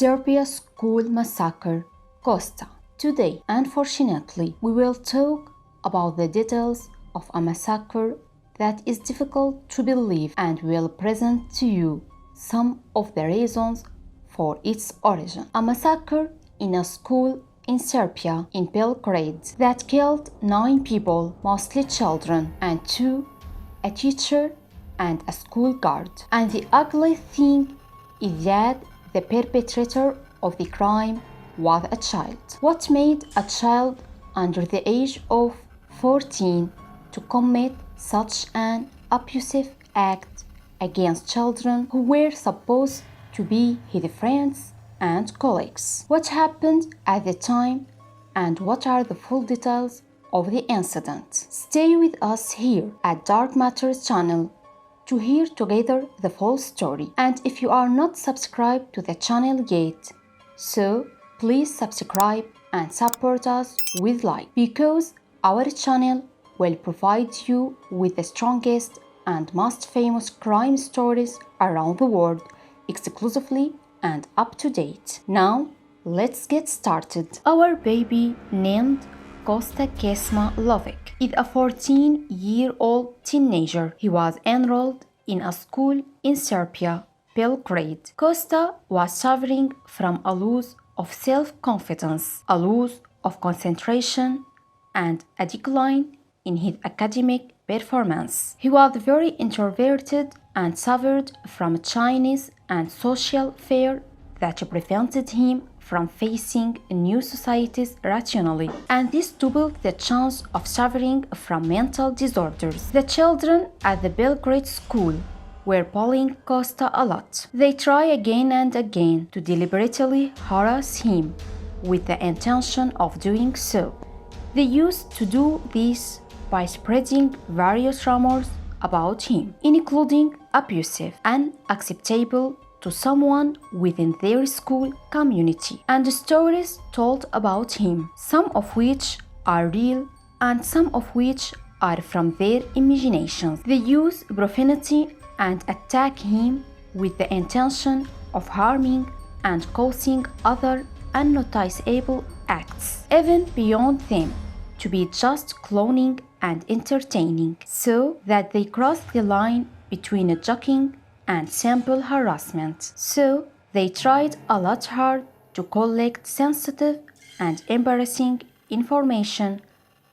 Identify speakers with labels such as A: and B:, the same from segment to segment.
A: Serbia school massacre, Costa. Today, unfortunately, we will talk about the details of a massacre that is difficult to believe and will present to you some of the reasons for its origin. A massacre in a school in Serbia, in Belgrade, that killed 9 people, mostly children, and 2, a teacher and a school guard. And the ugly thing is that the perpetrator of the crime was a child. What made a child under the age of 14 to commit such an abusive act against children who were supposed to be his friends and colleagues? What happened at the time and what are the full details of the incident? Stay with us here at Dark Matters channel to hear together the full story. And if you are not subscribed to the channel yet, so please subscribe and support us with like, because our channel will provide you with the strongest and most famous crime stories around the world, exclusively and up to date. Now, let's get started. Our baby named Costa Lovic is a 14-year-old teenager. He was enrolled in a school in Serbia, Belgrade. Costa was suffering from a loss of self-confidence, a loss of concentration, and a decline in his academic performance. He was very introverted and suffered from Chinese and social fear that prevented him from facing new societies rationally, and this doubled the chance of suffering from mental disorders. The children at the Belgrade school were bullying Costa a lot. They try again and again to deliberately harass him with the intention of doing so. They used to do this by spreading various rumors about him, including abusive, unacceptable to someone within their school community, and stories told about him, some of which are real and some of which are from their imaginations. They use profanity and attack him with the intention of harming and causing other unnoticeable acts, even beyond them, to be just cloning and entertaining, so that they cross the line between a joking and simple harassment. So they tried a lot hard to collect sensitive and embarrassing information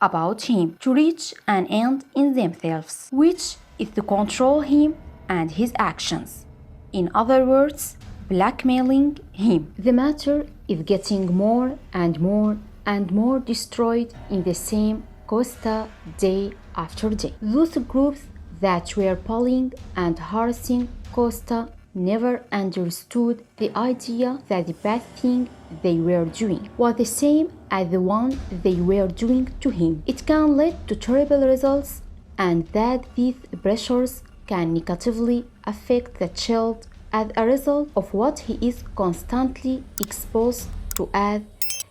A: about him to reach an end in themselves, which is to control him and his actions. In other words, blackmailing him. The matter is getting more and more and more destroyed in the same Costa day after day. Those groups that were bullying and harassing Costa never understood the idea that the bad thing they were doing was the same as the one they were doing to him. It can lead to terrible results, and that these pressures can negatively affect the child as a result of what he is constantly exposed to, as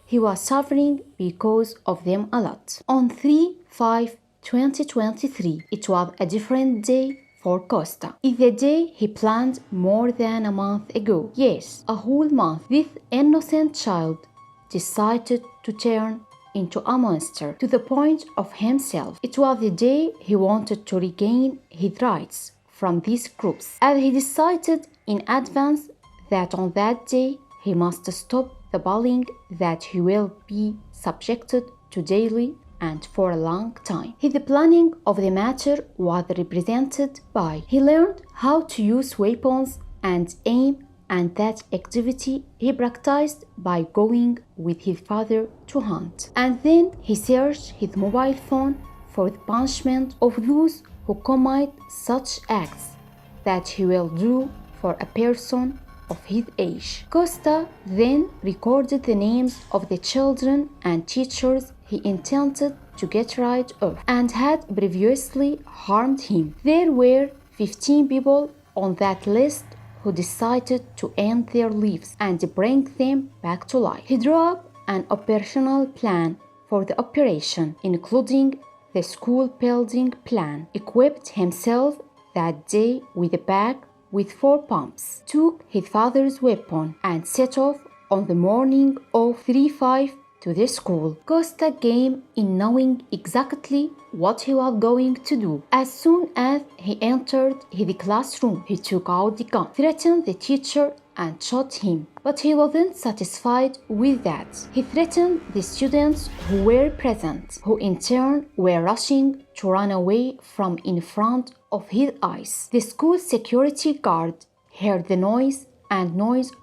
A: he was suffering because of them a lot. On 3/5/2023, it was a different day for Costa. It's the day he planned more than a month ago. Yes, a whole month. This innocent child decided to turn into a monster to the point of himself. It was the day he wanted to regain his rights from these groups, and he decided in advance that on that day he must stop the bullying that he will be subjected to daily and for a long time. His planning of the matter was represented by he learned how to use weapons and aim, and that activity he practiced by going with his father to hunt. And then he searched his mobile phone for the punishment of those who commit such acts that he will do for a person of his age. Costa then recorded the names of the children and teachers he intended to get rid of and had previously harmed him. There were 15 people on that list who decided to end their lives and bring them back to life. He drew up an operational plan for the operation, including the school building plan, equipped himself that day with a bag with 4 pumps, took his father's weapon and set off on the morning of 3/5 to the school. Costa came in knowing exactly what he was going to do. As soon as he entered his classroom, he took out the gun, threatened the teacher, and shot him. But he wasn't satisfied with that. He threatened the students who were present, who in turn were rushing to run away from in front of his eyes. The school security guard heard the noise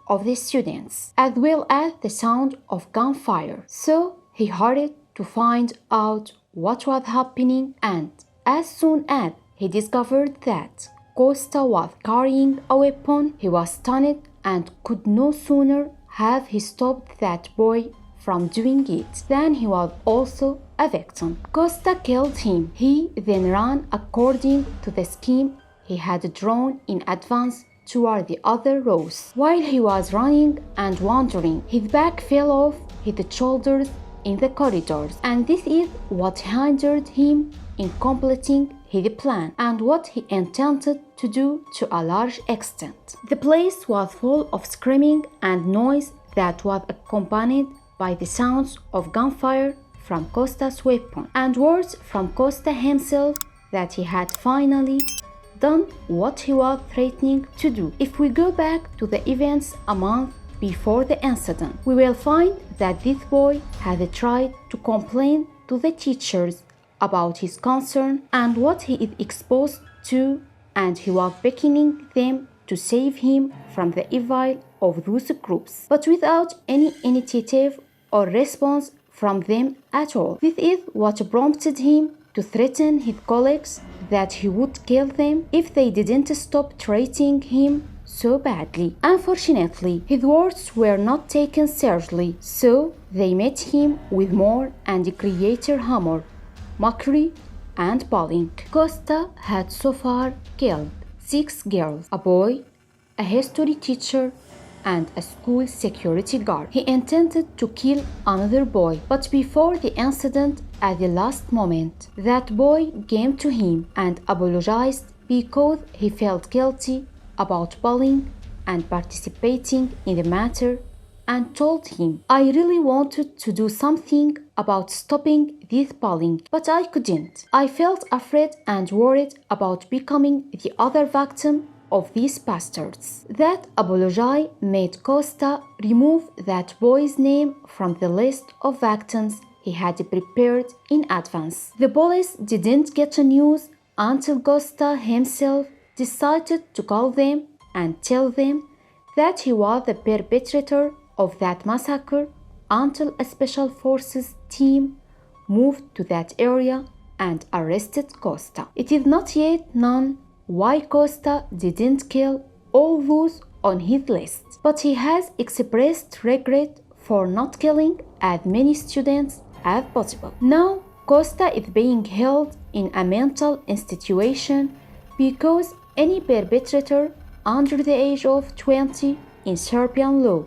A: of the students, as well as the sound of gunfire. So he hurried to find out what was happening, and as soon as he discovered that Costa was carrying a weapon, he was stunned and could no sooner have he stopped that boy from doing it than he was also a victim. Costa killed him. He then ran according to the scheme he had drawn in advance toward the other rows. While he was running and wandering, his back fell off his shoulders in the corridors, and this is what hindered him in completing his plan and what he intended to do to a large extent. The place was full of screaming and noise that was accompanied by the sounds of gunfire from Costa's weapon and words from Costa himself that he had finally done what he was threatening to do. If we go back to the events a month before the incident, we will find that this boy had tried to complain to the teachers about his concern and what he is exposed to, and he was beckoning them to save him from the evil of those groups, but without any initiative or response from them at all. This is what prompted him to threaten his colleagues that he would kill them if they didn't stop treating him so badly. Unfortunately, his words were not taken seriously, so they met him with more and greater humor, mockery, and bullying. Costa had so far killed 6 girls, a boy, a history teacher, and a school security guard. He intended to kill another boy, but before the incident, at the last moment, that boy came to him and apologized because he felt guilty about bullying and participating in the matter, and told him, "I really wanted to do something about stopping this bullying, but I couldn't. I felt afraid and worried about becoming the other victim of these bastards." That apology made Costa remove that boy's name from the list of victims he had prepared in advance. The police didn't get news until Costa himself decided to call them and tell them that he was the perpetrator of that massacre until a special forces team moved to that area and arrested Costa. It is not yet known why Costa didn't kill all those on his list, but he has expressed regret for not killing as many students as possible. Now, Costa is being held in a mental institution because any perpetrator under the age of 20 in Serbian law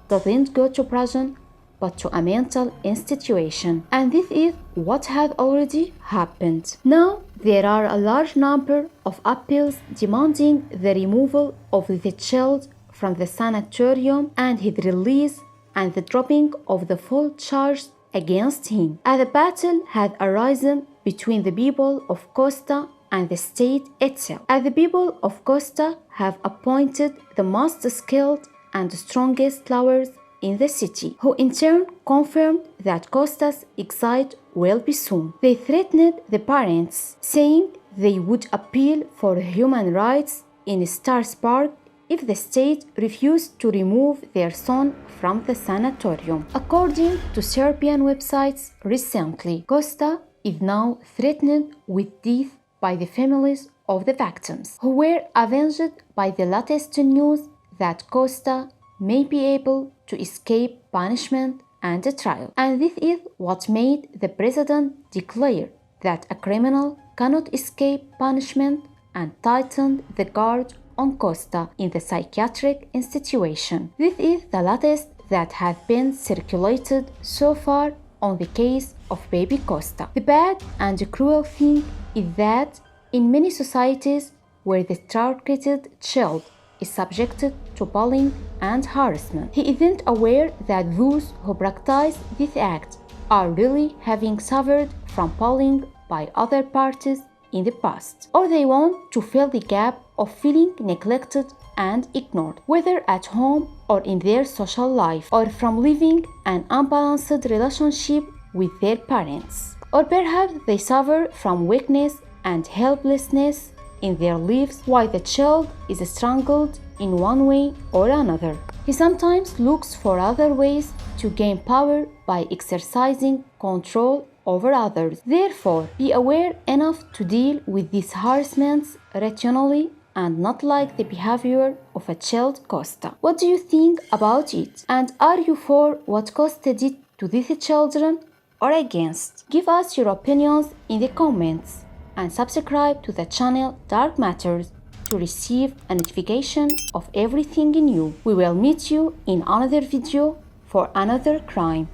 A: doesn't go to prison but to a mental institution, and this is what has already happened. Now, there are a large number of appeals demanding the removal of the child from the sanatorium and his release and the dropping of the full charge against him. As a battle had arisen between the people of Costa and the state itself, as the people of Costa have appointed the most skilled and strongest lawyers in the city, who in turn confirmed that Costa's exit will be soon. They threatened the parents, saying they would appeal for human rights in Stars Park if the state refused to remove their son from the sanatorium. According to Serbian websites recently, Costa is now threatened with death by the families of the victims, who were avenged by the latest news that Costa may be able to escape punishment and a trial. And this is what made the president declare that a criminal cannot escape punishment and tightened the guard on Costa in the psychiatric institution. This is the latest that has been circulated so far on the case of baby Costa. The bad and cruel thing is that in many societies where the targeted child is subjected to bullying and harassment. He isn't aware that those who practice this act are really having suffered from bullying by other parties in the past, or they want to fill the gap of feeling neglected and ignored, whether at home or in their social life, or from living an unbalanced relationship with their parents. Or perhaps they suffer from weakness and helplessness in their lives while the child is strangled in one way or another. He sometimes looks for other ways to gain power by exercising control over others. Therefore, be aware enough to deal with these harassments rationally and not like the behavior of a child Costa. What do you think about it? And are you for what Costa did to these children or against? Give us your opinions in the comments and subscribe to the channel Dark Matters to receive a notification of everything new. We will meet you in another video for another crime.